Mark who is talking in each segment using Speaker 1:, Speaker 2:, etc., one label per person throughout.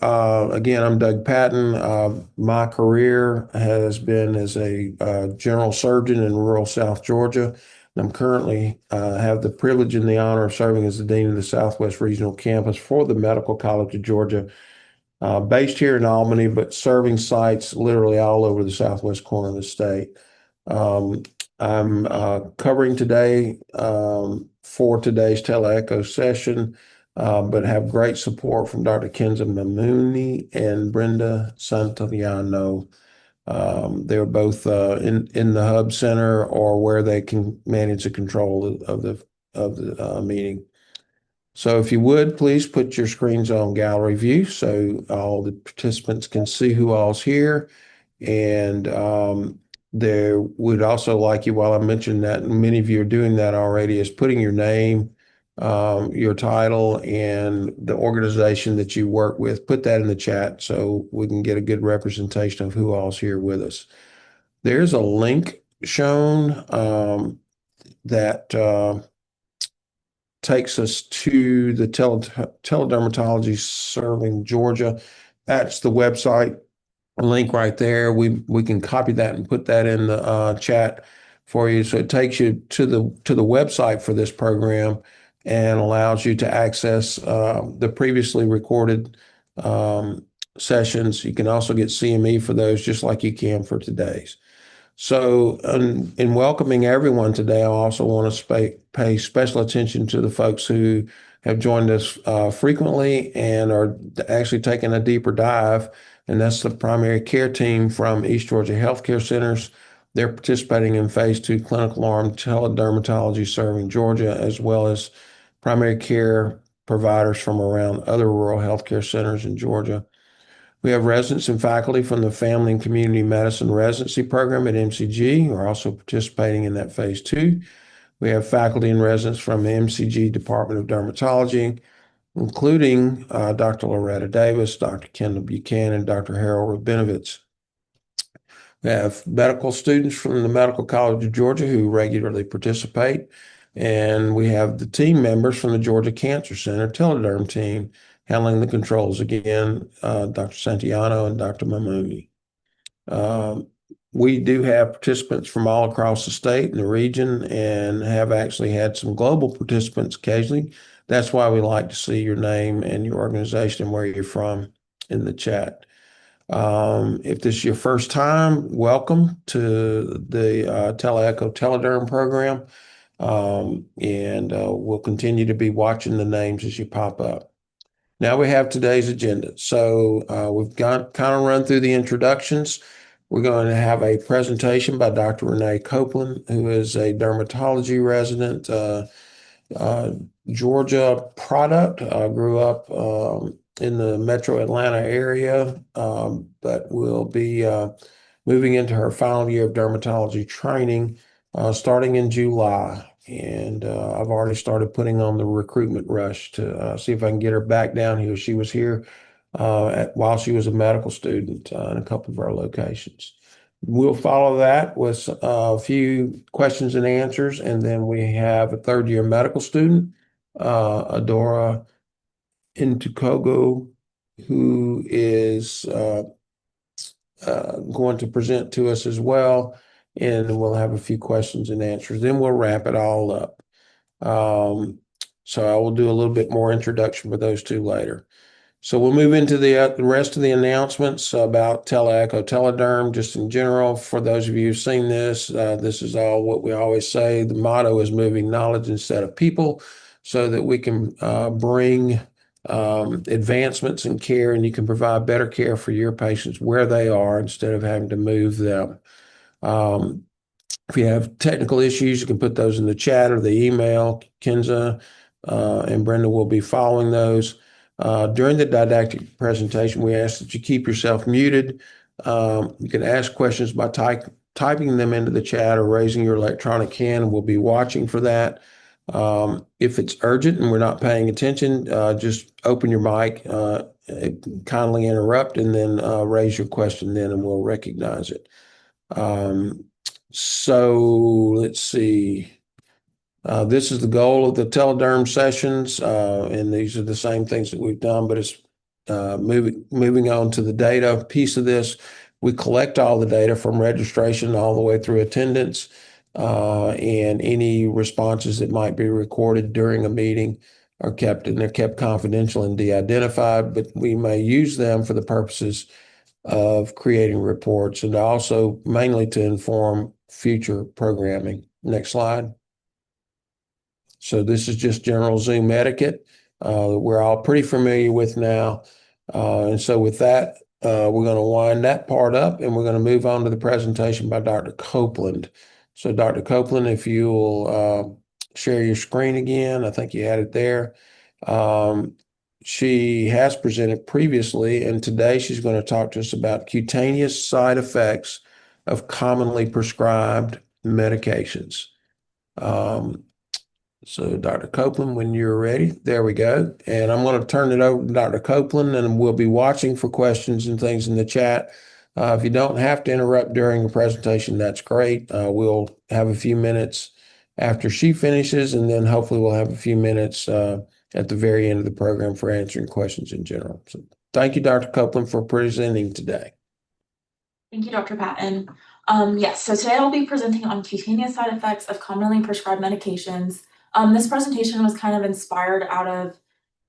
Speaker 1: again, I'm Doug Patton. My career has been as a general surgeon in rural South Georgia. And I'm currently have the privilege and the honor of serving as the Dean of the Southwest Regional Campus for the Medical College of Georgia, based here in Albany, but serving sites literally all over the southwest corner of the state. Um, I'm covering today for today's TeleECHO session, but have great support from Dr. Kenza Mamouni and Brenda Santillano. They're both in the hub center or where they can manage the control of the meeting. So if you would, please put your screens on gallery view so all the participants can see who all's here. And there would also like you, while I mentioned that, and many of you are doing that already, is putting your name, your title, and the organization that you work with. Put that in the chat so we can get a good representation of who all's here with us. There's a link shown that takes us to the teledermatology serving Georgia. That's the website link right there. We can copy that and put that in the chat for you. So it takes you to the website for this program and allows you to access the previously recorded sessions. You can also get CME for those, just like you can for today's. So, in welcoming everyone today, I also want to pay special attention to the folks who have joined us frequently and are actually taking a deeper dive. And that's the primary care team from East Georgia Healthcare Centers. They're participating in phase 2 clinical arm teledermatology serving Georgia, as well as primary care providers from around other rural healthcare centers in Georgia. We have residents and faculty from the Family and Community Medicine Residency Program at MCG who are also participating in that phase 2. We have faculty and residents from the MCG Department of Dermatology, including Dr. Loretta Davis, Dr. Kendall Buchanan, Dr. Harold Rabinovitz. We have medical students from the Medical College of Georgia who regularly participate, and we have the team members from the Georgia Cancer Center TeleDerm team handling the controls again, Dr. Santiano and Dr. Mamuni. We do have participants from all across the state and the region and have actually had some global participants occasionally. That's why we like to see your name and your organization and where you're from in the chat. If this is your first time, welcome to the TeleECHO TeleDerm program. And we'll continue to be watching the names as you pop up. Now we have today's agenda. So we've got kind of run through the introductions. We're going to have a presentation by Dr. Renee Copeland, who is a dermatology resident, Georgia product, grew up in the metro Atlanta area, but will be moving into her final year of dermatology training starting in July. And I've already started putting on the recruitment rush to see if I can get her back down here. She was here while she was a medical student in a couple of our locations. We'll follow that with a few questions and answers, and then we have a third-year medical student, Adora Intukogo, who is going to present to us as well, and we'll have a few questions and answers. Then we'll wrap it all up. So I will do a little bit more introduction for those two later. So we'll move into the rest of the announcements about TeleECHO, TeleDerm, just in general. For those of you who've seen this, this is all what we always say. The motto is moving knowledge instead of people, so that we can bring advancements in care, and you can provide better care for your patients where they are instead of having to move them. If you have technical issues, you can put those in the chat or the email. Kenza and Brenda will be following those. During the didactic presentation, we ask that you keep yourself muted. You can ask questions by typing them into the chat or raising your electronic hand, and we'll be watching for that. If it's urgent and we're not paying attention, just open your mic, kindly interrupt, and then raise your question then, and we'll recognize it. So let's see. This is the goal of the TeleDerm sessions, and these are the same things that we've done, but it's moving on to the data piece of this, we collect all the data from registration all the way through attendance, and any responses that might be recorded during a meeting are kept, and they're kept confidential and de-identified, but we may use them for the purposes of creating reports and also mainly to inform future programming. Next slide. So this is just general Zoom etiquette we're all pretty familiar with now. And so with that, we're going to wind that part up and we're going to move on to the presentation by Dr. Copeland. So Dr. Copeland, if you will share your screen again, I think you had it there. She has presented previously, and today she's going to talk to us about cutaneous side effects of commonly prescribed medications. So Dr. Copeland, when you're ready, there we go. And I'm going to turn it over to Dr. Copeland, and we'll be watching for questions and things in the chat. If you don't have to interrupt during the presentation, that's great. We'll have a few minutes after she finishes, and then hopefully we'll have a few minutes at the very end of the program for answering questions in general. So thank you, Dr. Copeland, for presenting today.
Speaker 2: Thank you, Dr. Patton. Yes, so today I'll be presenting on cutaneous side effects of commonly prescribed medications. This presentation was kind of inspired out of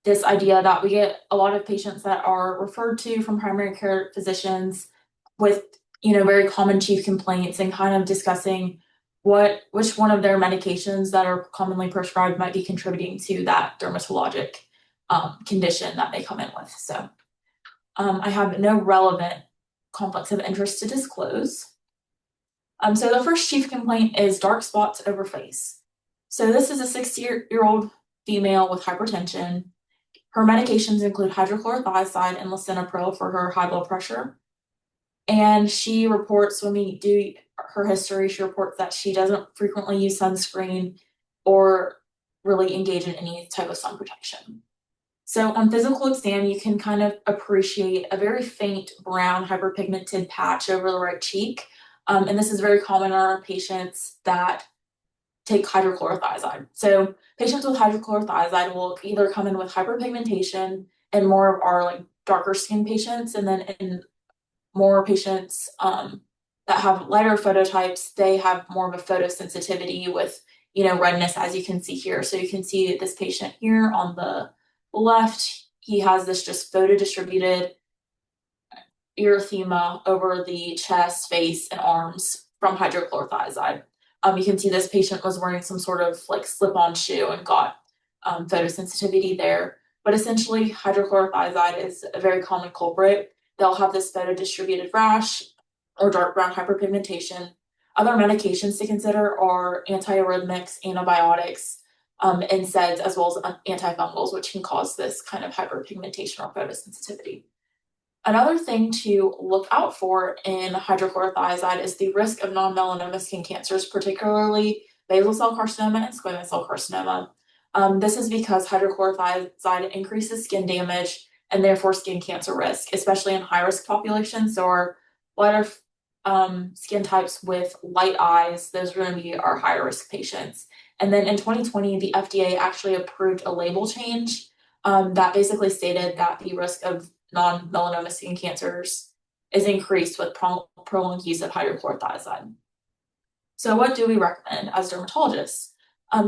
Speaker 2: this idea that we get a lot of patients that are referred to from primary care physicians with, very common chief complaints, and kind of discussing which one of their medications that are commonly prescribed might be contributing to that dermatologic condition that they come in with. So I have no relevant conflicts of interest to disclose. So the first chief complaint is dark spots over face. So this is a 60-year-old female with hypertension. Her medications include hydrochlorothiazide and lisinopril for her high blood pressure. And she reports, when we do her history, she reports that she doesn't frequently use sunscreen or really engage in any type of sun protection. So on physical exam, you can kind of appreciate a very faint brown hyperpigmented patch over the right cheek. And this is very common in our patients that take hydrochlorothiazide. So patients with hydrochlorothiazide will either come in with hyperpigmentation and more of our darker skin patients, and then in more patients that have lighter phototypes, they have more of a photosensitivity with redness, as you can see here. So you can see this patient here on the left, he has this just photo-distributed erythema over the chest, face, and arms from hydrochlorothiazide. You can see this patient was wearing some sort of slip-on shoe and got photosensitivity there. But essentially, hydrochlorothiazide is a very common culprit. They'll have this photo-distributed rash or dark brown hyperpigmentation. Other medications to consider are antiarrhythmics, antibiotics, NSAIDs, as well as antifungals, which can cause this kind of hyperpigmentation or photosensitivity. Another thing to look out for in hydrochlorothiazide is the risk of non-melanoma skin cancers, particularly basal cell carcinoma and squamous cell carcinoma. This is because hydrochlorothiazide increases skin damage and therefore skin cancer risk, especially in high-risk populations. So our lighter skin types with light eyes, those are going to be our higher risk patients. And then in 2020, the FDA actually approved a label change that basically stated that the risk of non-melanoma skin cancers is increased with prolonged use of hydrochlorothiazide. So what do we recommend as dermatologists?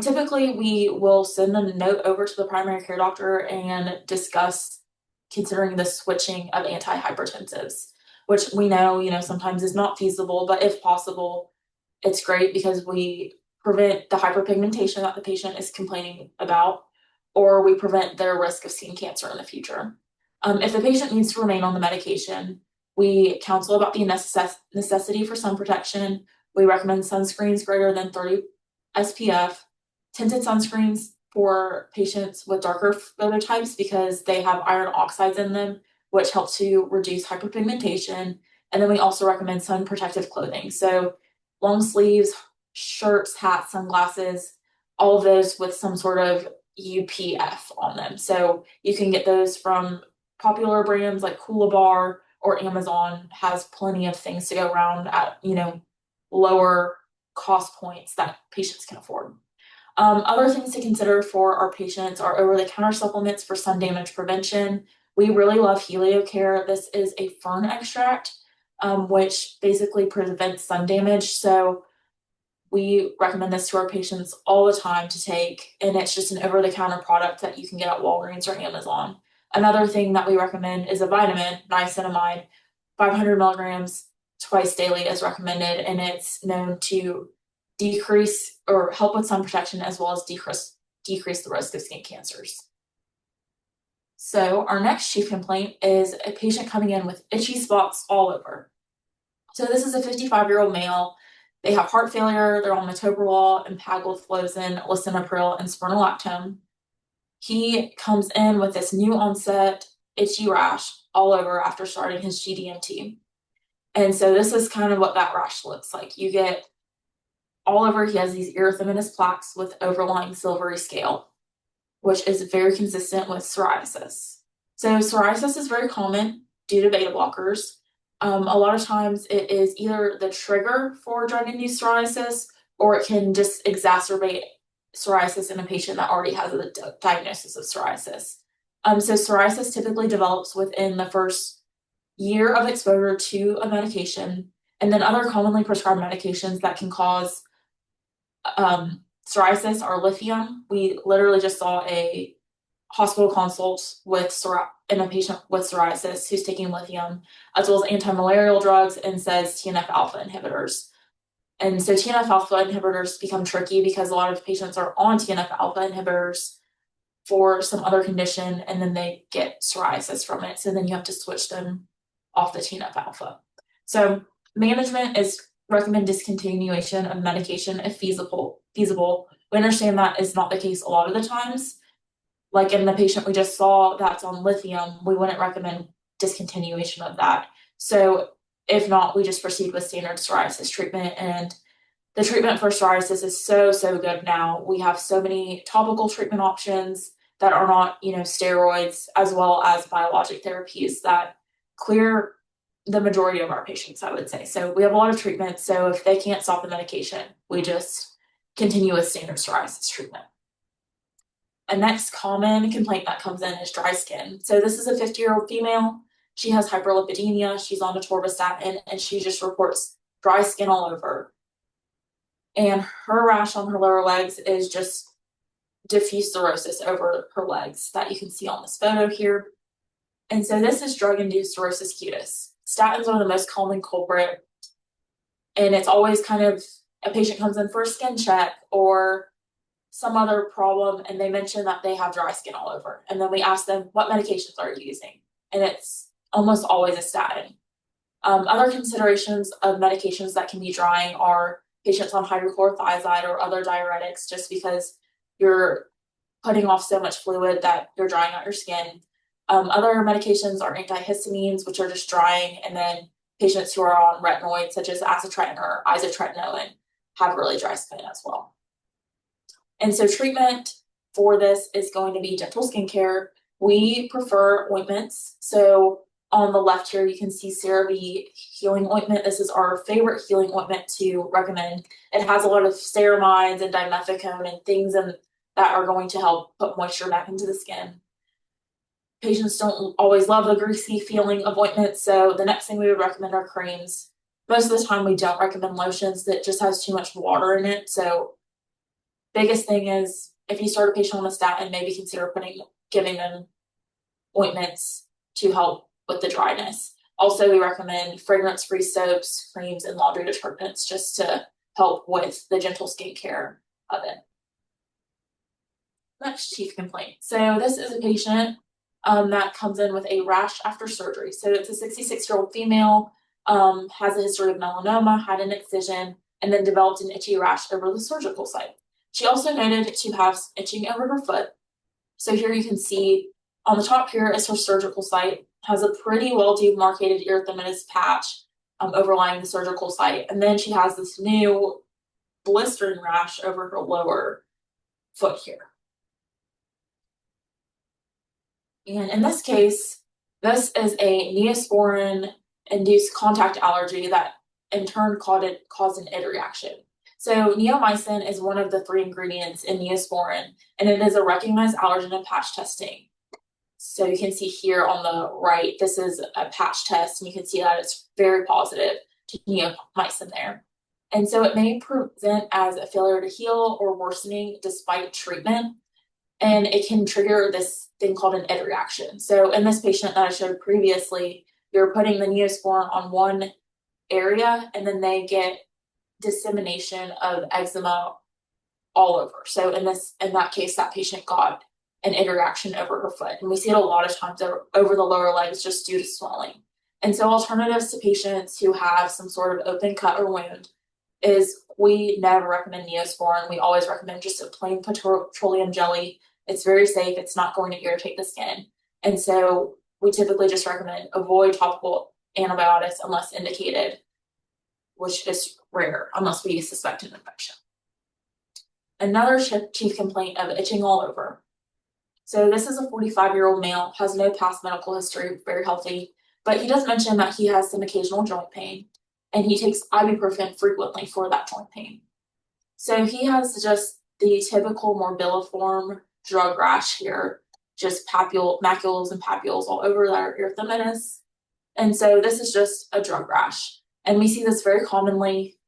Speaker 2: Typically, we will send a note over to the primary care doctor and discuss considering the switching of antihypertensives, which we know, sometimes is not feasible, but if possible, it's great because we prevent the hyperpigmentation that the patient is complaining about, or we prevent their risk of skin cancer in the future. If the patient needs to remain on the medication, we counsel about the necessity for sun protection. We recommend sunscreens greater than 30 SPF, tinted sunscreens for patients with darker phototypes because they have iron oxides in them, which help to reduce hyperpigmentation. And then we also recommend sun protective clothing. So long sleeves, shirts, hats, sunglasses, all of those with some sort of UPF on them. So you can get those from popular brands like Coolabar, or Amazon has plenty of things to go around at, lower cost points that patients can afford. Other things to consider for our patients are over-the-counter supplements for sun damage prevention. We really love HelioCare. This is a fern extract, which basically prevents sun damage. So we recommend this to our patients all the time to take, and it's just an over-the-counter product that you can get at Walgreens or Amazon. Another thing that we recommend is a vitamin, niacinamide, 500 milligrams twice daily is recommended, and it's known to decrease or help with sun protection as well as decrease the risk of skin cancers. So our next chief complaint is a patient coming in with itchy spots all over. So this is a 55-year-old male. They have heart failure, they're on metoprolol, empagliflozin, lisinopril, and spironolactone. He comes in with this new onset itchy rash all over after starting his GDMT. And so this is kind of what that rash looks like. You get all over, he has these erythematous plaques with overlying silvery scale, which is very consistent with psoriasis. So psoriasis is very common due to beta blockers. A lot of times it is either the trigger for drug-induced psoriasis, or it can just exacerbate psoriasis in a patient that already has a diagnosis of psoriasis. So psoriasis typically develops within the first year of exposure to a medication, and then other commonly prescribed medications that can cause psoriasis are lithium. We literally just saw a hospital consult in a patient with psoriasis who's taking lithium, as well as anti-malarial drugs, and says TNF alpha inhibitors. And so TNF alpha inhibitors become tricky because a lot of patients are on TNF alpha inhibitors for some other condition, and then they get psoriasis from it. So then you have to switch them off the TNF alpha. So management is recommend discontinuation of medication if feasible. We understand that is not the case a lot of the times. Like in the patient we just saw that's on lithium, we wouldn't recommend discontinuation of that. So if not, we just proceed with standard psoriasis treatment. And the treatment for psoriasis is so good now. We have so many topical treatment options that are not, steroids, as well as biologic therapies that clear the majority of our patients, I would say. So we have a lot of treatment. So if they can't stop the medication, we just continue with standard psoriasis treatment. A next common complaint that comes in is dry skin. So this is a 50-year-old female. She has hyperlipidemia. She's on atorvastatin, and she just reports dry skin all over. And her rash on her lower legs is just diffuse cirrhosis over her legs that you can see on this photo here. And so this is drug-induced cirrhosis cutis. Statins are the most common culprit. And it's always kind of a patient comes in for a skin check or some other problem, and they mention that they have dry skin all over. And then we ask them, what medications are you using? And it's almost always a statin. Other considerations of medications that can be drying are patients on hydrochlorothiazide or other diuretics, just because you're putting off so much fluid that you're drying out your skin. Other medications are antihistamines, which are just drying, and then patients who are on retinoids, such as acitretin or isotretinoin, have really dry skin as well. And so treatment for this is going to be gentle skincare. We prefer ointments. So on the left here, you can see CeraVe healing ointment. This is our favorite healing ointment to recommend. It has a lot of ceramides and dimethicone and things that are going to help put moisture back into the skin. Patients don't always love the greasy feeling of ointments, so the next thing we would recommend are creams. Most of the time we don't recommend lotions that just has too much water in it. So biggest thing is if you start a patient on a statin, maybe consider giving them ointments to help with the dryness. Also, we recommend fragrance-free soaps, creams, and laundry detergents just to help with the gentle skincare of it. Next chief complaint. So this is a patient that comes in with a rash after surgery. So it's a 66-year-old female, has a history of melanoma, had an excision, and then developed an itchy rash over the surgical site. She also noted to have itching over her foot. So here you can see on the top here is her surgical site, has a pretty well demarcated erythematous patch overlying the surgical site. And then she has this new blistering rash over her lower foot here. And in this case, this is a neosporin-induced contact allergy that in turn caused an id reaction. So neomycin is one of the 3 ingredients in neosporin, and it is a recognized allergen in patch testing. So you can see here on the right, this is a patch test, and you can see that it's very positive to neomycin there. And so it may present as a failure to heal or worsening despite treatment, and it can trigger this thing called an id reaction. So in this patient that I showed previously, you're putting the Neosporin on one area, and then they get dissemination of eczema all over. So in that case, that patient got an id reaction over her foot. And we see it a lot of times over the lower legs just due to swelling. And so alternatives to patients who have some sort of open cut or wound is we never recommend Neosporin. We always recommend just a plain petroleum jelly. It's very safe. It's not going to irritate the skin. And so we typically just recommend avoid topical antibiotics unless indicated, which is rare unless we suspect an infection. Another chief complaint of itching all over. So this is a 45-year-old male, has no past medical history, very healthy, but he does mention that he has some occasional joint pain, and he takes ibuprofen frequently for that joint pain. So he has just the typical morbilliform drug rash here, just macules and papules all over their erythematous. And so this is just a drug rash. And we see this very commonly.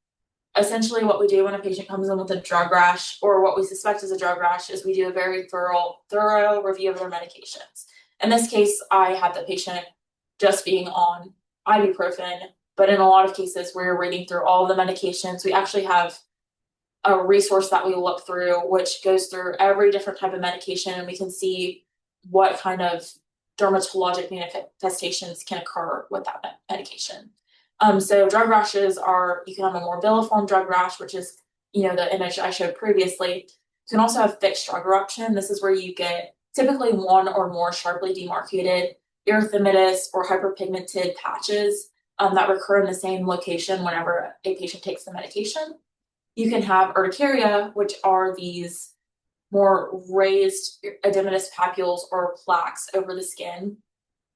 Speaker 2: Essentially, what we do when a patient comes in with a drug rash, or what we suspect is a drug rash, is we do a very thorough review of their medications. In this case, I had the patient just being on ibuprofen, but in a lot of cases, we're reading through all the medications. We actually have a resource that we look through, which goes through every different type of medication, and we can see what kind of dermatologic manifestations can occur with that medication. So drug rashes you can have a morbilliform drug rash, which is, the image I showed previously. You can also have fixed drug eruption. This is where you get typically one or more sharply demarcated erythematous or hyperpigmented patches that recur in the same location whenever a patient takes the medication. You can have urticaria, which are these more raised edematous papules or plaques over the skin.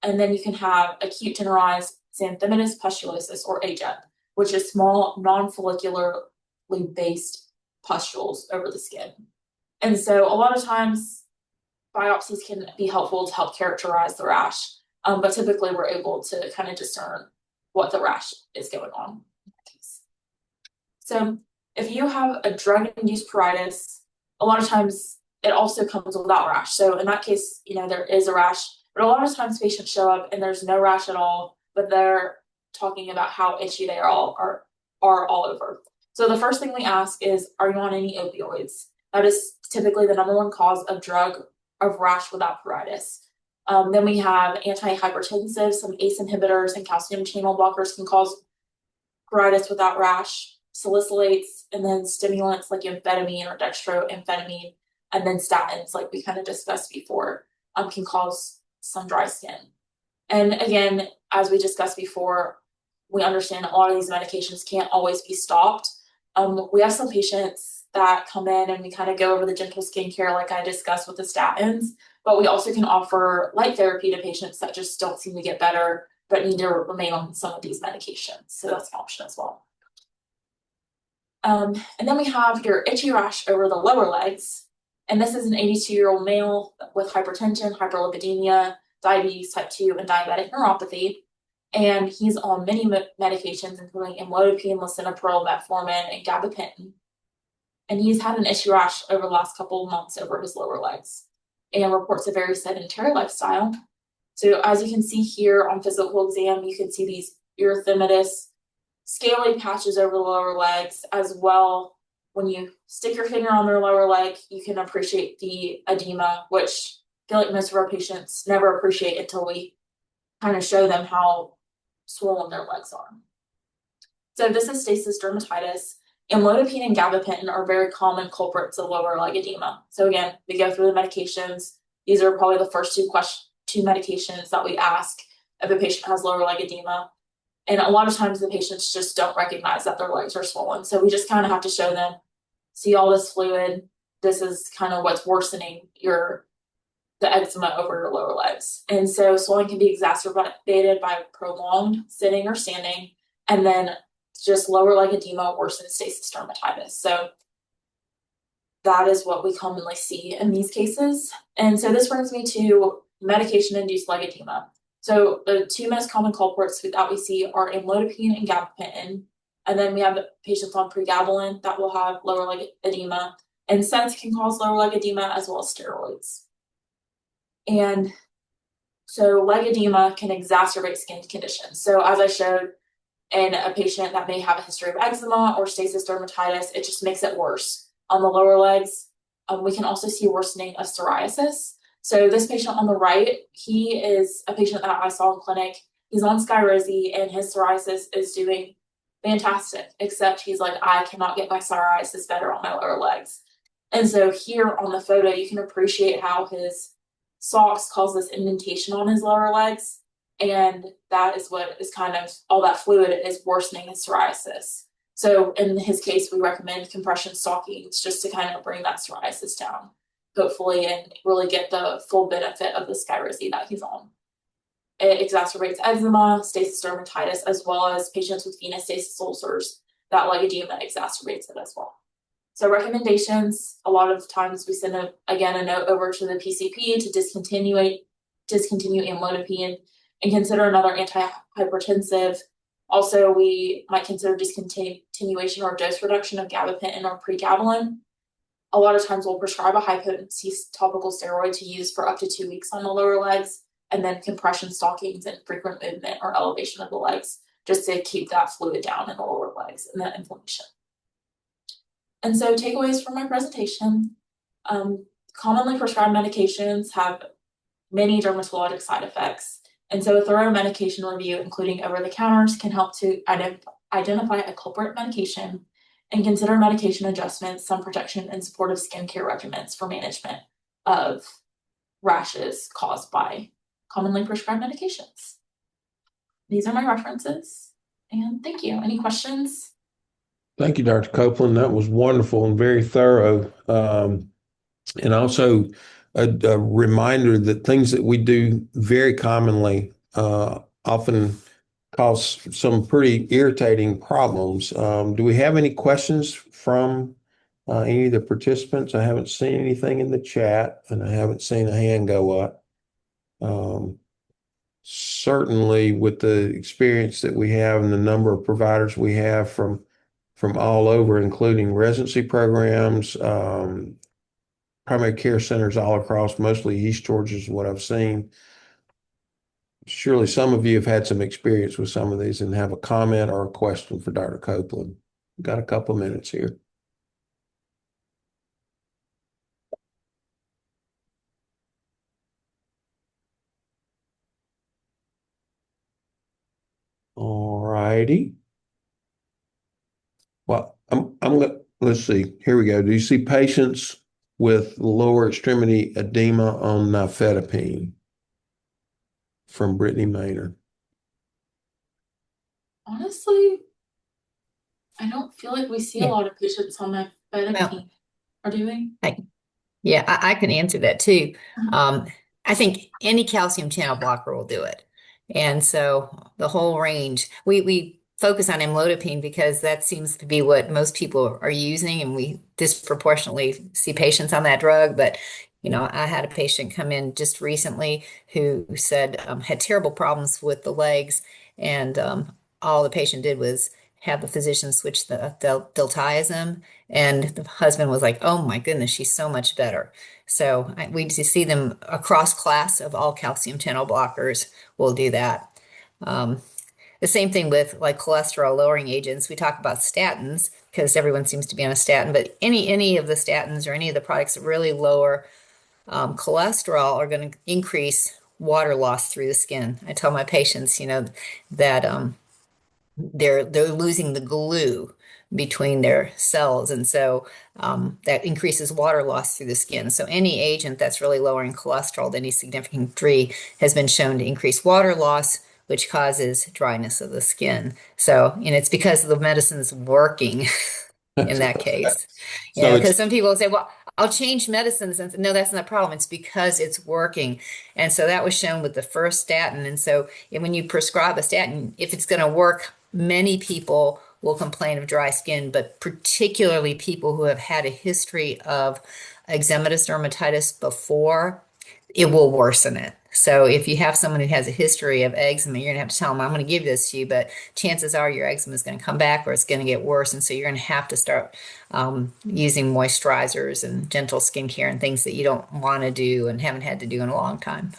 Speaker 2: And then you can have acute generalized xanthomatous pustulosis, or AGEP, which is small, non-follicularly based pustules over the skin. And so a lot of times biopsies can be helpful to help characterize the rash, but typically we're able to kind of discern what the rash is going on in that case. So if you have a drug-induced pruritus, a lot of times it also comes without rash. So in that case, there is a rash, but a lot of times patients show up and there's no rash at all, but they're talking about how itchy they are all over. So the first thing we ask is, are you on any opioids? That is typically the number one cause of rash without pruritus. Then we have antihypertensives, some ACE inhibitors and calcium channel blockers can cause pruritus without rash, salicylates, and then stimulants like amphetamine or dextroamphetamine, and then statins, like we kind of discussed before, can cause some dry skin. And again, as we discussed before, we understand a lot of these medications can't always be stopped. We have some patients that come in and we kind of go over the gentle skincare like I discussed with the statins, but we also can offer light therapy to patients that just don't seem to get better but need to remain on some of these medications. So that's an option as well. And then we have your itchy rash over the lower legs. And this is an 82-year-old male with hypertension, hyperlipidemia, diabetes type 2, and diabetic neuropathy. And he's on many medications, including amlodipine, lisinopril, metformin, and gabapentin. And he's had an itchy rash over the last couple of months over his lower legs and reports a very sedentary lifestyle. So as you can see here on physical exam, you can see these erythematous scaly patches over the lower legs as well. When you stick your finger on their lower leg, you can appreciate the edema, which I feel like most of our patients never appreciate until we kind of show them how swollen their legs are. So this is stasis dermatitis. Amlodipine and gabapentin are very common culprits of lower leg edema. So again, we go through the medications. These are probably the first two medications that we ask if a patient has lower leg edema. And a lot of times the patients just don't recognize that their legs are swollen. So we just kind of have to show them, see all this fluid. This is kind of what's worsening the eczema over your lower legs. And so swelling can be exacerbated by prolonged sitting or standing, and then just lower leg edema worsens stasis dermatitis. So that is what we commonly see in these cases. And so this brings me to medication-induced leg edema. So the two most common culprits that we see are amlodipine and gabapentin. And then we have patients on pregabalin that will have lower leg edema. And NSAIDs can cause lower leg edema as well as steroids. And so leg edema can exacerbate skin conditions. So as I showed in a patient that may have a history of eczema or stasis dermatitis, it just makes it worse on the lower legs. We can also see worsening of psoriasis. So this patient on the right, he is a patient that I saw in clinic. He's on Skyrizi and his psoriasis is doing fantastic, except he's like, I cannot get my psoriasis better on my lower legs. And so here on the photo, you can appreciate how his socks cause this indentation on his lower legs. And that is what is kind of all that fluid is worsening his psoriasis. So in his case, we recommend compression stockings just to kind of bring that psoriasis down, hopefully, and really get the full benefit of the Skyrizi that he's on. It exacerbates eczema, stasis dermatitis, as well as patients with venous stasis ulcers. That leg edema exacerbates it as well. So recommendations, a lot of times we send a note over to the PCP to discontinue amlodipine and consider another antihypertensive. Also, we might consider discontinuation or dose reduction of gabapentin or pregabalin. A lot of times we'll prescribe a high-potency topical steroid to use for up to 2 weeks on the lower legs, and then compression stockings and frequent movement or elevation of the legs just to keep that fluid down in the lower legs and that inflammation. And so takeaways from my presentation, commonly prescribed medications have many dermatologic side effects. And so a thorough medication review, including over-the-counters, can help to identify a culprit medication and consider medication adjustments, sun protection, and supportive skincare regimens for management of rashes caused by commonly prescribed medications. These are my references, and thank you. Any questions?
Speaker 1: Thank you, Dr. Copeland. That was wonderful and very thorough. And also a reminder that things that we do very commonly often cause some pretty irritating problems. Do we have any questions from any of the participants? I haven't seen anything in the chat, and I haven't seen a hand go up. Certainly, with the experience that we have and the number of providers we have from all over, including residency programs, primary care centers all across, mostly East Georgia is what I've seen. Surely some of you have had some experience with some of these and have a comment or a question for Dr. Copeland. We've got a couple of minutes here. All righty. Well, let's see. Here we go. Do you see patients with lower extremity edema on nifedipine? From Brittany Maynard.
Speaker 2: Honestly, I don't feel like we see a lot of patients on nifedipine. Or do we?
Speaker 3: Yeah, I can answer that too. I think any calcium channel blocker will do it. And so the whole range, we focus on amlodipine because that seems to be what most people are using, and we disproportionately see patients on that drug. But I had a patient come in just recently who said had terrible problems with the legs, and all the patient did was have the physician switch the diltiazem, and the husband was like, "Oh my goodness, she's so much better." So we just see them across class of all calcium channel blockers will do that. The same thing with like cholesterol lowering agents. We talk about statins because everyone seems to be on a statin, but any of the statins or any of the products that really lower cholesterol are going to increase water loss through the skin. I tell my patients, that they're losing the glue between their cells, and so that increases water loss through the skin. So any agent that's really lowering cholesterol to any significant degree has been shown to increase water loss, which causes dryness of the skin. So, it's because the medicine's working in that case. Because some people say, well, I'll change medicines. And no, that's not the problem. It's because it's working. And so that was shown with the first statin. And so when you prescribe a statin, if it's going to work, many people will complain of dry skin, but particularly people who have had a history of eczematous dermatitis before, it will worsen it. So if you have someone who has a history of eczema, you're gonna have to tell them, I'm gonna give this to you, but chances are your eczema is gonna come back or it's gonna get worse. And so you're gonna have to start using moisturizers and gentle skincare and things that you don't want to do and haven't had to do in a long time.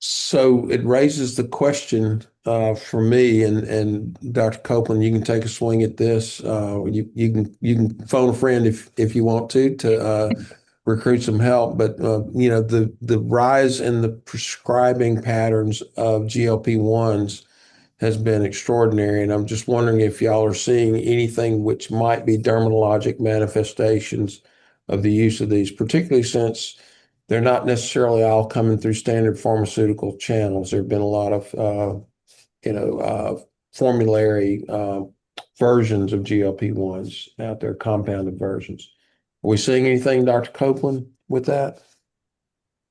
Speaker 1: So it raises the question for me, and Dr. Copeland, you can take a swing at this. You can phone a friend if you want to recruit some help. But the rise in the prescribing patterns of GLP-1s has been extraordinary, and I'm just wondering if y'all are seeing anything which might be dermatologic manifestations of the use of these, particularly since they're not necessarily all coming through standard pharmaceutical channels. There have been a lot of, formulary versions of GLP-1s out there, compounded versions. Are we seeing anything, Dr. Copeland, with that?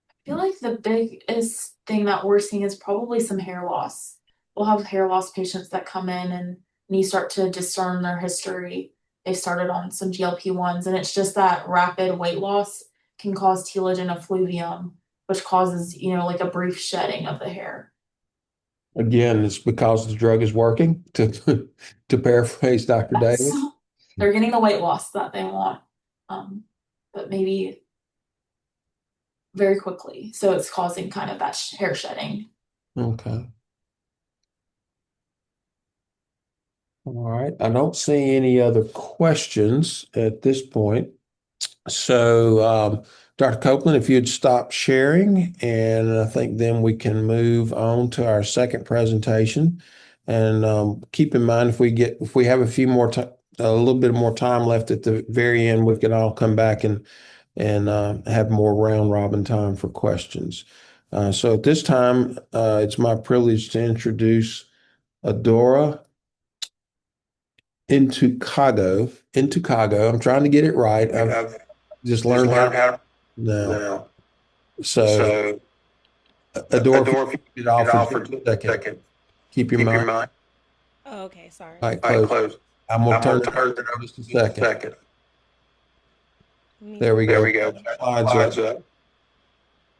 Speaker 2: I feel like the biggest thing that we're seeing is probably some hair loss. We'll have hair loss patients that come in and you start to discern their history. They started on some GLP-1s, and it's just that rapid weight loss can cause telogen effluvium, which causes, like a brief shedding of the hair.
Speaker 1: Again, it's because the drug is working, to to paraphrase Dr. Davis.
Speaker 2: So they're getting the weight loss that they want, um, but maybe very quickly. So it's causing kind of that hair shedding.
Speaker 1: Okay. All right. I don't see any other questions at this point. So, Dr. Copeland, if you'd stop sharing, and I think then we can move on to our second presentation. And keep in mind, if we have a little bit more time left at the very end, we can all come back and have more round robin time for questions. So at this time, it's my privilege to introduce Adora Intucago. I'm trying to get it right. I've just learned how now.
Speaker 4: now.
Speaker 1: So,
Speaker 4: So,
Speaker 1: Adora, if you
Speaker 4: Adora, if you
Speaker 1: get off
Speaker 4: get
Speaker 1: for
Speaker 4: off for
Speaker 1: just a second,
Speaker 4: second,
Speaker 1: keep your
Speaker 4: keep your
Speaker 1: mind.
Speaker 4: mind.
Speaker 5: Oh, okay, sorry.
Speaker 1: All right,
Speaker 4: All right,
Speaker 1: close.
Speaker 4: close.
Speaker 1: I'm gonna
Speaker 4: I'm gonna
Speaker 1: turn it
Speaker 4: turn
Speaker 1: over
Speaker 4: it over
Speaker 1: in just a
Speaker 4: in a
Speaker 1: second.
Speaker 4: second.
Speaker 1: There we
Speaker 4: There
Speaker 1: go.
Speaker 4: we go.
Speaker 1: Slides
Speaker 4: Slides
Speaker 1: up.
Speaker 4: up.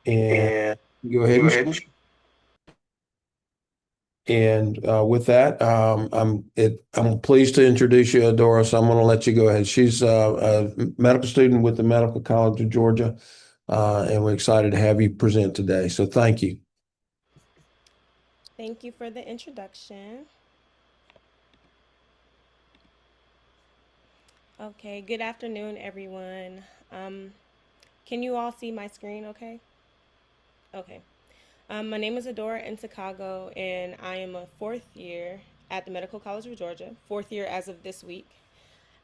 Speaker 1: And
Speaker 4: And
Speaker 1: go ahead
Speaker 4: go
Speaker 1: and
Speaker 4: ahead
Speaker 1: share.
Speaker 4: and
Speaker 1: And with that, I'm pleased to introduce you, Adora. So I'm going to let you go ahead. She's a medical student with the Medical College of Georgia, and we're excited to have you present today. So thank you.
Speaker 5: Thank you for the introduction. Okay, good afternoon, everyone. Can you all see my screen okay? Okay. My name is Adora in Chicago, and I am a fourth year at the Medical College of Georgia, fourth year as of this week.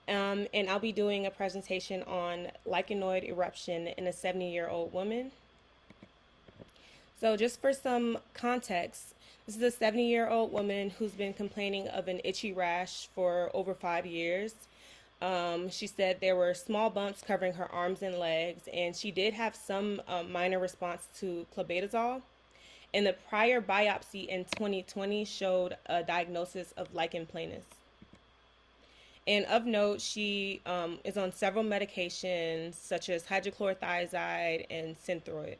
Speaker 5: And I'll be doing a presentation on lichenoid eruption in a 70-year-old woman. So, just for some context, this is a 70-year-old woman who's been complaining of an itchy rash for over 5 years. She said there were small bumps covering her arms and legs, and she did have some minor response to clobetasol. And the prior biopsy in 2020 showed a diagnosis of lichen planus. And of note, she is on several medications such as hydrochlorothiazide and synthroid.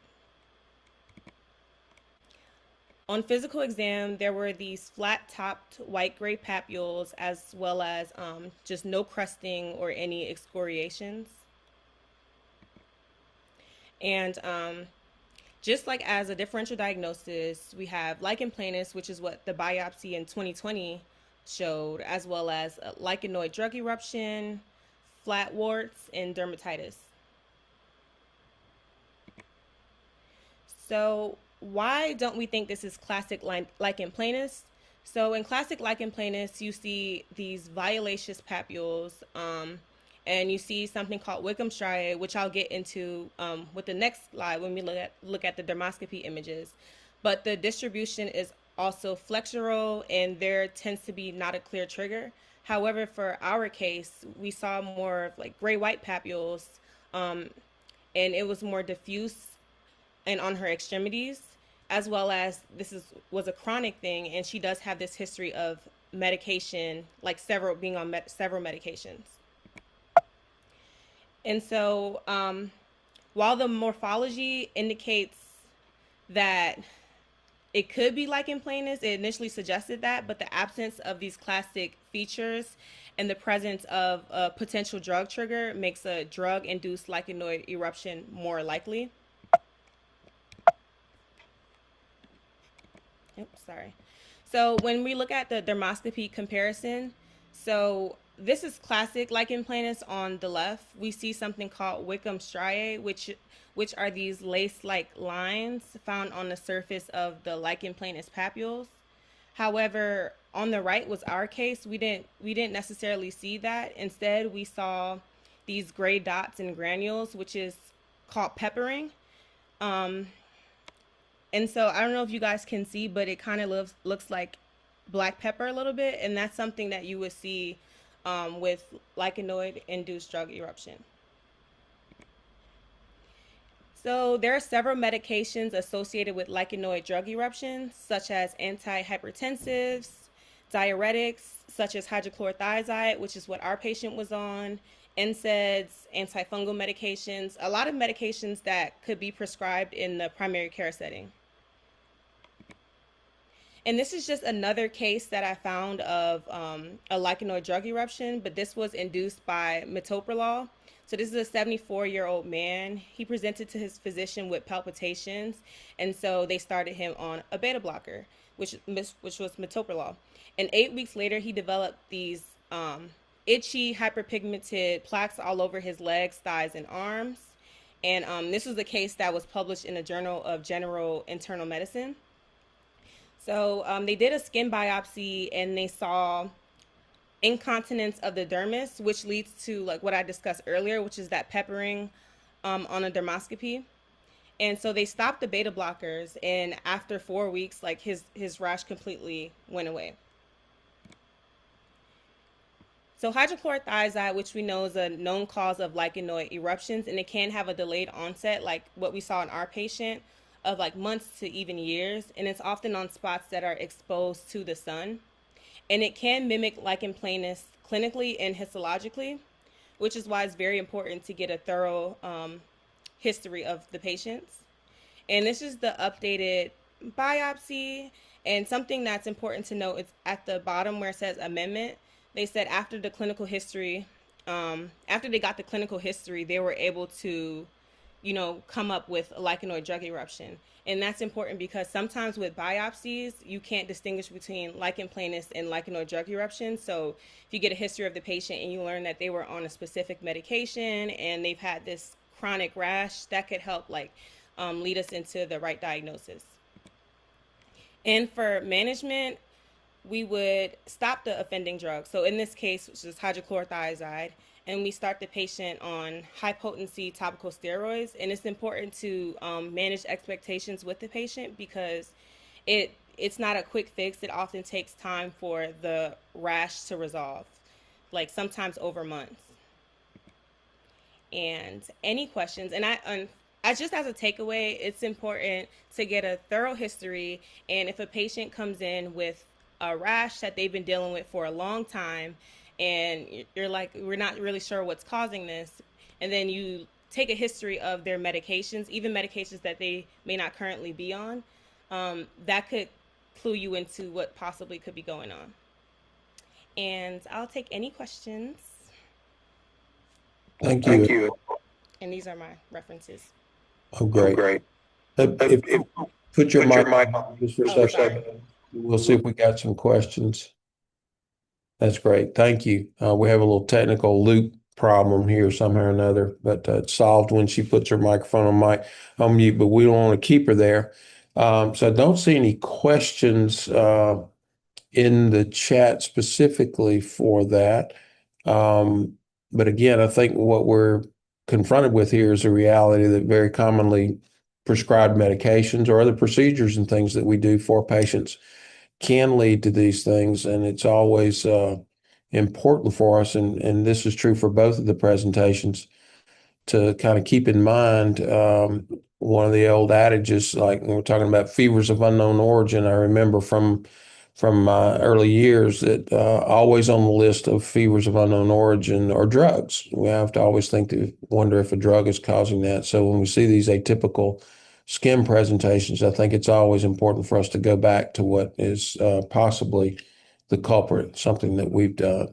Speaker 5: On physical exam, there were these flat-topped white-gray papules, as well as just no crusting or any excoriations. And just like as a differential diagnosis, we have lichen planus, which is what the biopsy in 2020 showed, as well as lichenoid drug eruption, flat warts, and dermatitis. So why don't we think this is classic lichen planus? So in classic lichen planus, you see these violaceous papules, and you see something called Wickham striae, which I'll get into with the next slide when we look at the dermoscopy images. But the distribution is also flexural, and there tends to be not a clear trigger. However, for our case, we saw more of like gray-white papules, and it was more diffuse and on her extremities, as well as was a chronic thing, and she does have this history of medication, like several being on several medications. And so, while the morphology indicates that it could be lichen planus, it initially suggested that, but the absence of these classic features and the presence of a potential drug trigger makes a drug-induced lichenoid eruption more likely. Oops, sorry. So when we look at the dermoscopy comparison, so this is classic lichen planus on the left. We see something called Wickham striae, which are these lace-like lines found on the surface of the lichen planus papules. However, on the right was our case. We didn't necessarily see that. Instead, we saw these gray dots and granules, which is called peppering. Um, and so I don't know if you guys can see, but it kind of looks like black pepper a little bit, and that's something that you would see with lichenoid-induced drug eruption. So there are several medications associated with lichenoid drug eruptions, such as antihypertensives, diuretics, such as hydrochlorothiazide, which is what our patient was on, NSAIDs, antifungal medications, a lot of medications that could be prescribed in the primary care setting. And this is just another case that I found of a lichenoid drug eruption, but this was induced by metoprolol. So this is a 74-year-old man. He presented to his physician with palpitations, and so they started him on a beta blocker, which was metoprolol. And 8 weeks later, he developed these itchy, hyperpigmented plaques all over his legs, thighs, and arms. And this was a case that was published in the Journal of General Internal Medicine. So they did a skin biopsy and they saw incontinence of the dermis, which leads to like what I discussed earlier, which is that peppering on a dermoscopy. And so they stopped the beta blockers, and after 4 weeks, like his rash completely went away. So hydrochlorothiazide, which we know is a known cause of lichenoid eruptions, and it can have a delayed onset, like what we saw in our patient, of like months to even years, and it's often on spots that are exposed to the sun. And it can mimic lichen planus clinically and histologically, which is why it's very important to get a thorough history of the patients. And this is the updated biopsy. And something that's important to note is at the bottom where it says amendment, they said after the clinical history, after they got the clinical history, they were able to, come up with a lichenoid drug eruption. And that's important because sometimes with biopsies, you can't distinguish between lichen planus and lichenoid drug eruption. So if you get a history of the patient and you learn that they were on a specific medication and they've had this chronic rash, that could help lead us into the right diagnosis. And for management, we would stop the offending drug. So in this case, which is hydrochlorothiazide, and we start the patient on high potency topical steroids. And it's important to manage expectations with the patient because it's not a quick fix. It often takes time for the rash to resolve, like sometimes over months. And any questions, and I just as a takeaway, it's important to get a thorough history. And if a patient comes in with a rash that they've been dealing with for a long time, and you're like, we're not really sure what's causing this, and then you take a history of their medications, even medications that they may not currently be on, that could clue you into what possibly could be going on. And I'll take any questions.
Speaker 1: Thank you.
Speaker 5: And these are my references.
Speaker 1: Oh, great. If you put your mic on just for a second, we'll see if we got some questions. That's great. Thank you. We have a little technical loop problem here somehow or another, but it's solved when she puts her microphone on mute, but we don't want to keep her there. So I don't see any questions in the chat specifically for that. But again, I think what we're confronted with here is a reality that very commonly prescribed medications or other procedures and things that we do for patients can lead to these things. And it's always important for us, and this is true for both of the presentations, to kind of keep in mind one of the old adages, like when we're talking about fevers of unknown origin. I remember from from my early years that always on the list of fevers of unknown origin are drugs. We have to always wonder if a drug is causing that. So when we see these atypical skin presentations, I think it's always important for us to go back to what is possibly the culprit, something that we've done.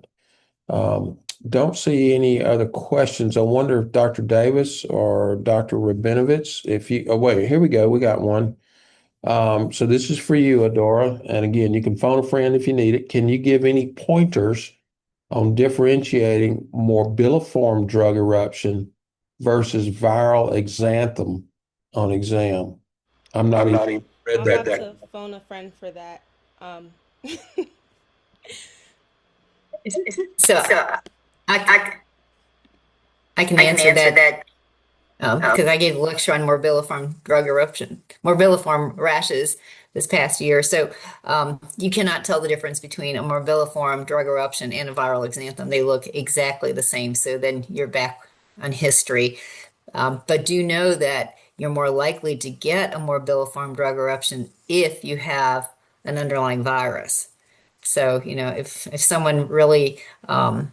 Speaker 1: Don't see any other questions. I wonder if Dr. Davis or Dr. Rabinovitz, oh wait, here we go. We got one. So this is for you, Adora. And again, you can phone a friend if you need it. Can you give any pointers on differentiating morbilliform drug eruption versus viral exanthem on exam? I'm not even read
Speaker 5: I'll
Speaker 1: that.
Speaker 5: have to phone a friend for that. Um,
Speaker 3: So I, I can answer that because I gave a lecture on morbilliform drug eruption, morbilliform rashes this past year. So you cannot tell the difference between a morbilliform drug eruption and a viral exanthem. They look exactly the same. So then you're back on history. But do know that you're more likely to get a morbilliform drug eruption if you have an underlying virus. So, if someone really gets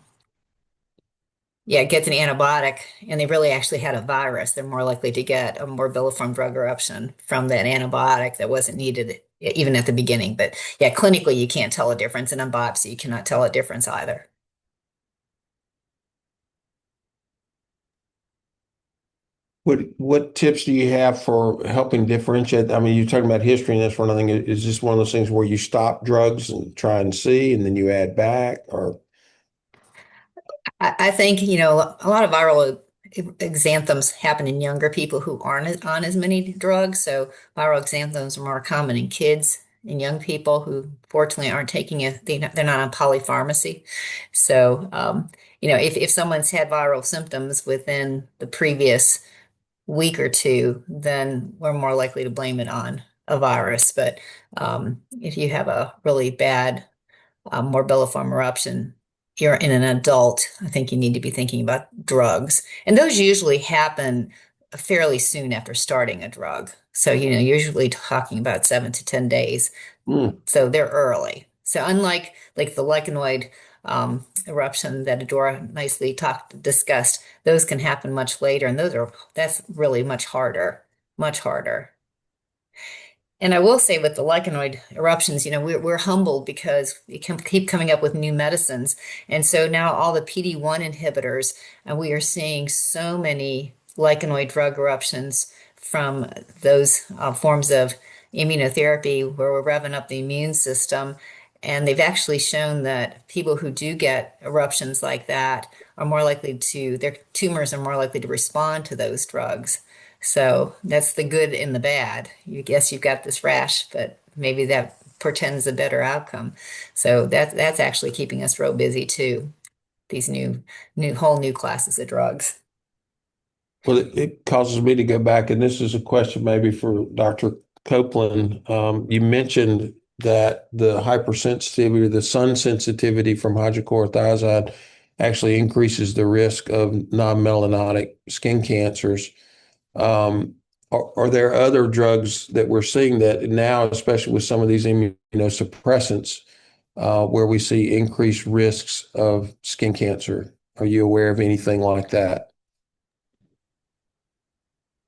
Speaker 3: an antibiotic and they really actually had a virus, they're more likely to get a morbilliform drug eruption from that antibiotic that wasn't needed even at the beginning. But yeah, clinically, you can't tell a difference. And on biopsy, you cannot tell a difference either.
Speaker 1: What tips do you have for helping differentiate? I mean, you're talking about history and that sort of thing. Is this one of those things where you stop drugs and try and see, and then you add back, or?
Speaker 3: I think, a lot of viral exanthems happen in younger people who aren't on as many drugs. So viral exanthems are more common in kids and young people who fortunately aren't taking it. They're not on polypharmacy. So, if someone's had viral symptoms within the previous week or two, then we're more likely to blame it on a virus. But if you have a really bad morbilliform eruption, you're in an adult, I think you need to be thinking about drugs. And those usually happen fairly soon after starting a drug. So, usually talking about 7 to 10 days.
Speaker 1: Mm.
Speaker 3: So they're early. So unlike like the lichenoid eruption that Adora nicely discussed, those can happen much later, and that's really much harder, much harder. And I will say with the lichenoid eruptions, we're humbled because we can keep coming up with new medicines. And so now all the PD-1 inhibitors, and we are seeing so many lichenoid drug eruptions from those forms of immunotherapy where we're revving up the immune system. And they've actually shown that people who do get eruptions like that are more likely their tumors are more likely to respond to those drugs. So that's the good and the bad. You guess you've got this rash, but maybe that portends a better outcome. So that's actually keeping us real busy too. These whole new classes of drugs.
Speaker 1: Well, it causes me to go back, and this is a question maybe for Dr. Copeland. You mentioned that the hypersensitivity, the sun sensitivity from hydrochlorothiazide actually increases the risk of non-melanotic skin cancers. Are there other drugs that we're seeing that now, especially with some of these immunosuppressants, where we see increased risks of skin cancer? Are you aware of anything like that?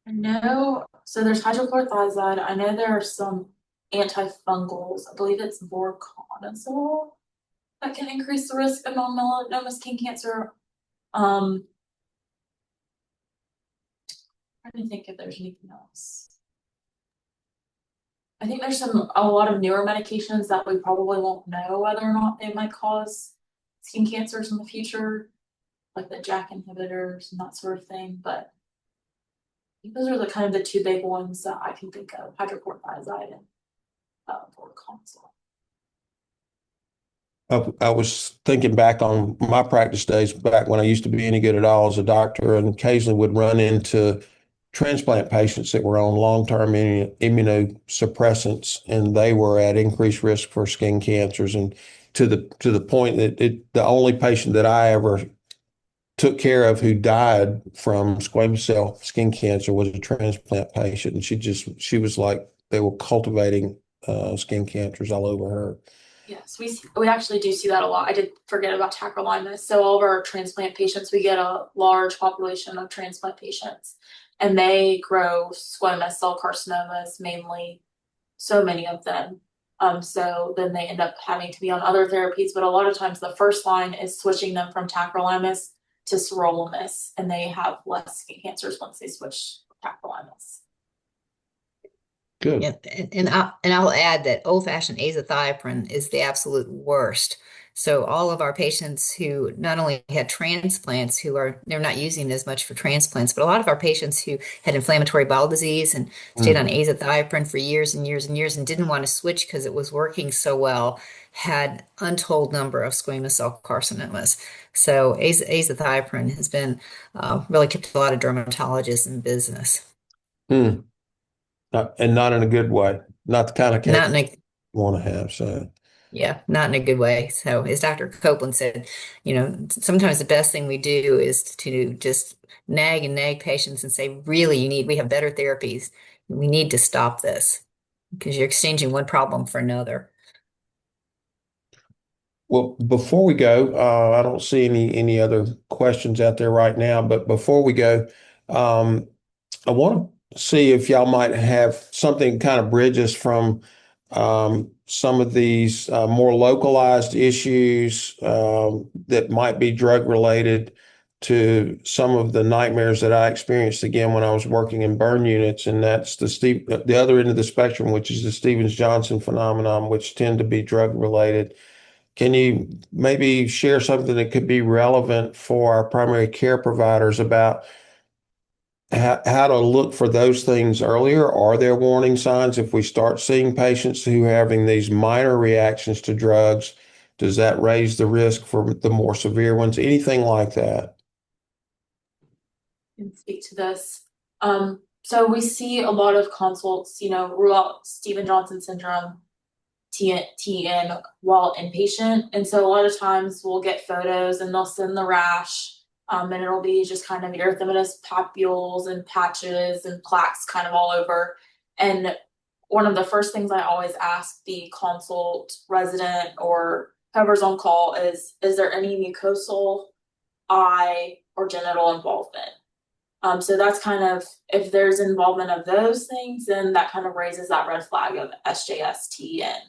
Speaker 2: No, so there's hydrochlorothiazide. I know there are some antifungals. I believe it's voriconazole that can increase the risk of non-melanoma skin cancer. Trying to think if there's anything else. I think there's a lot of newer medications that we probably won't know whether or not they might cause skin cancers in the future, like the JAK inhibitors and that sort of thing. But I think those are the kind of the two big ones that I can think of: hydrochlorothiazide and voriconazole.
Speaker 1: I was thinking back on my practice days back when I used to be any good at all as a doctor, and occasionally would run into transplant patients that were on long-term immunosuppressants, and they were at increased risk for skin cancers. And to the point that the only patient that I ever took care of who died from squamous cell skin cancer was a transplant patient, and she was like they were cultivating skin cancers all over her.
Speaker 2: Yes, we actually do see that a lot. I did forget about tacrolimus. So all of our transplant patients, we get a large population of transplant patients, and they grow squamous cell carcinomas mainly, so many of them. So then they end up having to be on other therapies, but a lot of times the first line is switching them from tacrolimus to sirolimus, and they have less skin cancers once they switch to tacrolimus.
Speaker 1: Good.
Speaker 3: Yeah, and I'll add that old-fashioned azathioprine is the absolute worst. So all of our patients who not only had transplants, they're not using as much for transplants, but a lot of our patients who had inflammatory bowel disease and stayed on
Speaker 1: Mm.
Speaker 3: azathioprine for years and years and years and didn't want to switch because it was working so well, had untold number of squamous cell carcinomas. So azathioprine has been really kept a lot of dermatologists in business.
Speaker 1: Mm. And not in a good way. Not the kind of case
Speaker 3: Not in a
Speaker 1: you want to have. So,
Speaker 3: Yeah, not in a good way. So, as Dr. Copeland said, sometimes the best thing we do is to just nag and nag patients and say, really, we have better therapies. We need to stop this because you're exchanging one problem for another.
Speaker 1: well, before we go, I don't see any other questions out there right now. But before we go, um, I want to see if y'all might have something kind of bridges from some of these more localized issues that might be drug related to some of the nightmares that I experienced again when I was working in burn units, and that's the other end of the spectrum, which is the Stevens-Johnson phenomenon, which tend to be drug related. Can you maybe share something that could be relevant for our primary care providers about how to look for those things earlier? Are there warning signs if we start seeing patients who are having these minor reactions to drugs? Does that raise the risk for the more severe ones? Anything like that?
Speaker 2: Can speak to this. So we see a lot of consults, rule out Stephen-Johnson syndrome, TN while inpatient. And so a lot of times we'll get photos and they'll send the rash, and it'll be just kind of erythematous papules and patches and plaques kind of all over. And one of the first things I always ask the consult resident or whoever's on call is there any mucosal, eye, or genital involvement? So that's kind of, if there's involvement of those things, then that kind of raises that red flag of SJS/TN.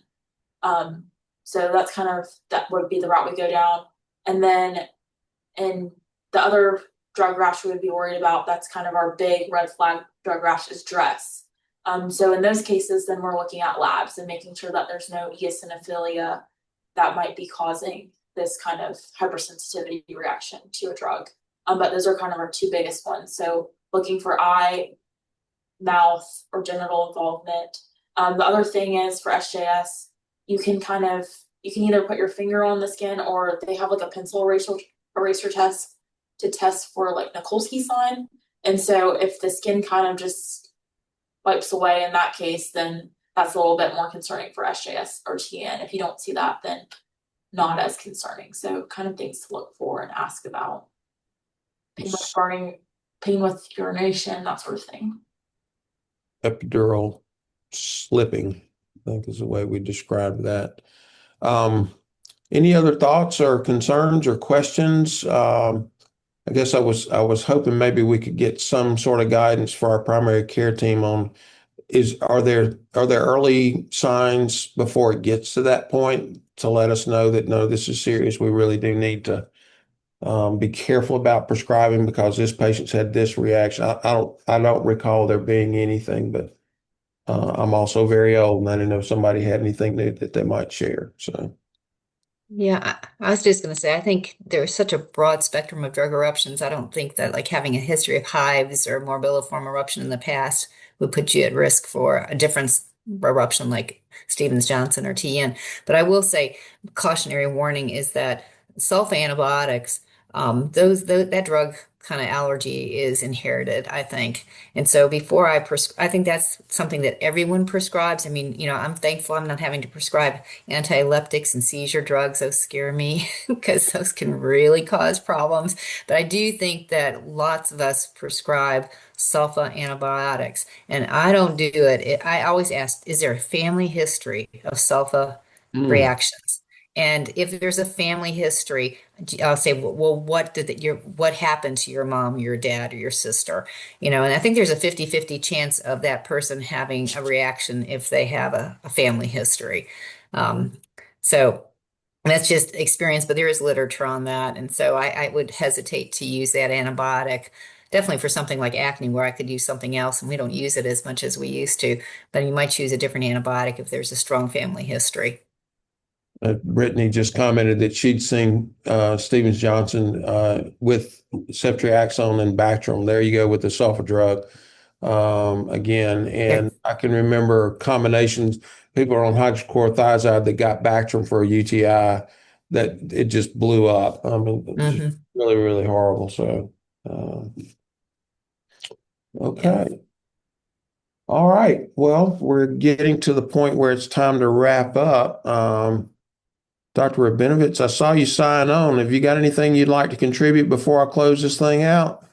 Speaker 2: So that's that would be the route we go down. And then in the other drug rash we would be worried about, that's kind of our big red flag drug rash is DRESS. So in those cases, then we're looking at labs and making sure that there's no eosinophilia that might be causing this kind of hypersensitivity reaction to a drug. But those are kind of our two biggest ones. So looking for eye, mouth, or genital involvement. The other thing is for SJS, you can either put your finger on the skin, or they have like a pencil eraser test to test for like Nikolsky sign. And so if the skin kind of just wipes away in that case, then that's a little bit more concerning for SJS or TN. If you don't see that, then not as concerning. So kind of things to look for and ask about. Pain with burning, pain with urination, that sort of thing.
Speaker 1: Epidural slipping, I think is the way we describe that. Any other thoughts or concerns or questions? I guess I was hoping maybe we could get some sort of guidance for our primary care team on are there early signs before it gets to that point to let us know that no, this is serious. We really do need to be careful about prescribing because this patient's had this reaction. I don't recall there being anything, but I'm also very old and I didn't know if somebody had anything that they might share. So.
Speaker 3: Yeah, I was just going to say, I think there's such a broad spectrum of drug eruptions. I don't think that like having a history of hives or morbilliform eruption in the past would put you at risk for a different eruption like Stevens-Johnson or TN. But I will say, cautionary warning is that sulfa antibiotics, that drug kind of allergy is inherited, I think. And so before I think that's something that everyone prescribes. I mean, I'm thankful I'm not having to prescribe anti-epileptics and seizure drugs. Those scare me because those can really cause problems. But I do think that lots of us prescribe sulfa antibiotics, and I don't do it. I always ask, is there a family history of sulfa
Speaker 1: Mm.
Speaker 3: reactions? And if there's a family history, I'll say, well, what happened to your mom, your dad, or your sister? And I think there's a 50-50 chance of that person having a reaction if they have a family history. So that's just experience, but there is literature on that. And so I would hesitate to use that antibiotic. Definitely for something like acne, where I could use something else, and we don't use it as much as we used to. But you might choose a different antibiotic if there's a strong family history.
Speaker 1: Brittany just commented that she'd seen Stevens Johnson with ceftriaxone and Bactrim. There you go with the sulfa drug again. And
Speaker 3: Yes.
Speaker 1: I can remember combinations. People are on hydrochlorothiazide that got Bactrim for a UTI that it just blew up. I mean, it was just
Speaker 3: Hmm.
Speaker 1: really, really horrible. So, uh,
Speaker 3: Yeah.
Speaker 1: okay. All right. Well, we're getting to the point where it's time to wrap up. Dr. Rabinovitz, I saw you sign on. Have you got anything you'd like to contribute before I close this thing out?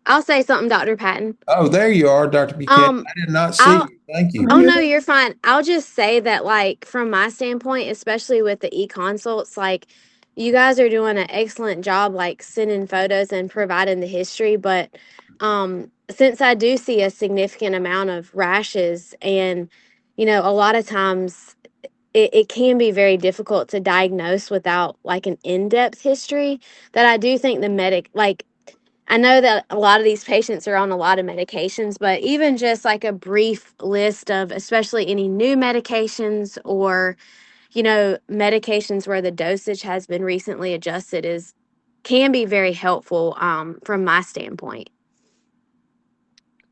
Speaker 4: I'll say something, Dr. Patton.
Speaker 1: Oh, there you are, Dr. Buchanan.
Speaker 4: Um,
Speaker 1: I did not see
Speaker 4: I'll
Speaker 1: you. Thank you.
Speaker 4: Oh no, you're fine. I'll just say that, like, from my standpoint, especially with the e-consults, like, you guys are doing an excellent job, like, sending photos and providing the history. But since I do see a significant amount of rashes, and a lot of times it can be very difficult to diagnose without like an in-depth history, that I do think the medic, like, I know that a lot of these patients are on a lot of medications, but even just like a brief list of, especially any new medications, or, medications where the dosage has been recently adjusted, can be very helpful from my standpoint.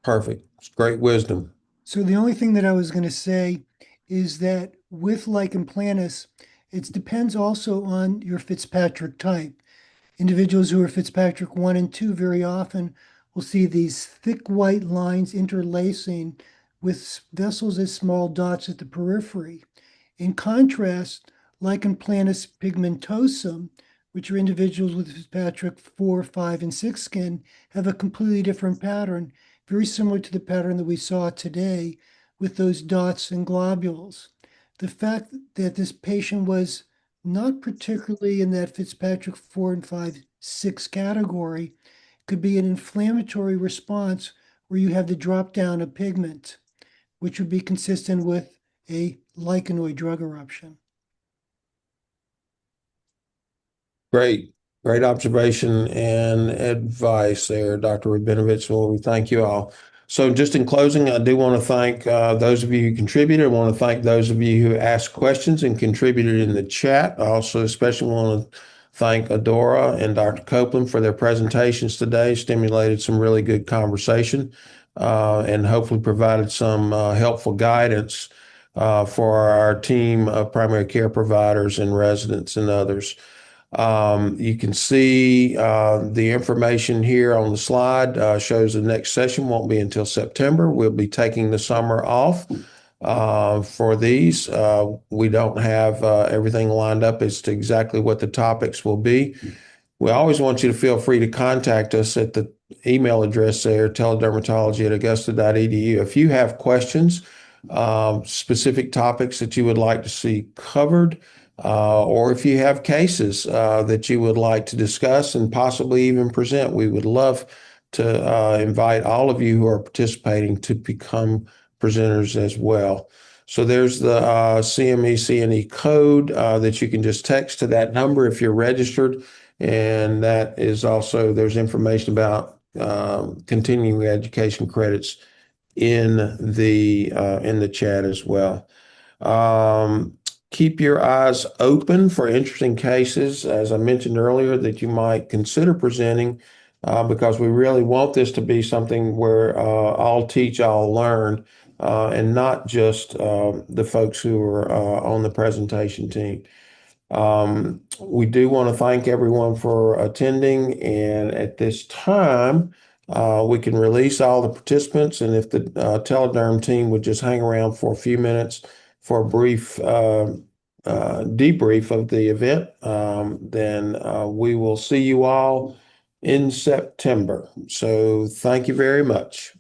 Speaker 1: Perfect. It's great wisdom.
Speaker 6: So the only thing that I was going to say is that with lichen planus, it depends also on your Fitzpatrick type. Individuals who are Fitzpatrick 1 and 2 very often will see these thick white lines interlacing with vessels as small dots at the periphery. In contrast, lichen planus pigmentosum, which are individuals with Fitzpatrick 4, 5, and 6 skin, have a completely different pattern, very similar to the pattern that we saw today with those dots and globules. The fact that this patient was not particularly in that Fitzpatrick 4 and 5, 6 category could be an inflammatory response where you have the drop down of pigment, which would be consistent with a lichenoid drug eruption.
Speaker 1: Great. Great observation and advice there, Dr. Rabinovitz. Well, we thank you all. So just in closing, I do want to thank those of you who contributed. I want to thank those of you who asked questions and contributed in the chat. I also especially want to thank Adora and Dr. Copeland for their presentations today. Stimulated some really good conversation and hopefully provided some helpful guidance for our team of primary care providers and residents and others. You can see the information here on the slide shows the next session won't be until September. We'll be taking the summer off for these. We don't have everything lined up as to exactly what the topics will be. We always want you to feel free to contact us at the email address there, teledermatology@augusta.edu. If you have questions, specific topics that you would like to see covered, or if you have cases that you would like to discuss and possibly even present, we would love to invite all of you who are participating to become presenters as well. So there's the CME CNE code that you can just text to that number if you're registered. And that is also, there's information about continuing education credits in the chat as well. Keep your eyes open for interesting cases, as I mentioned earlier, that you might consider presenting, because we really want this to be something where all teach, all learn, and not just the folks who are on the presentation team. We do want to thank everyone for attending, and at this time, we can release all the participants, and if the TeleDerm team would just hang around for a few minutes for a brief debrief of the event, then we will see you all in September. So thank you very much.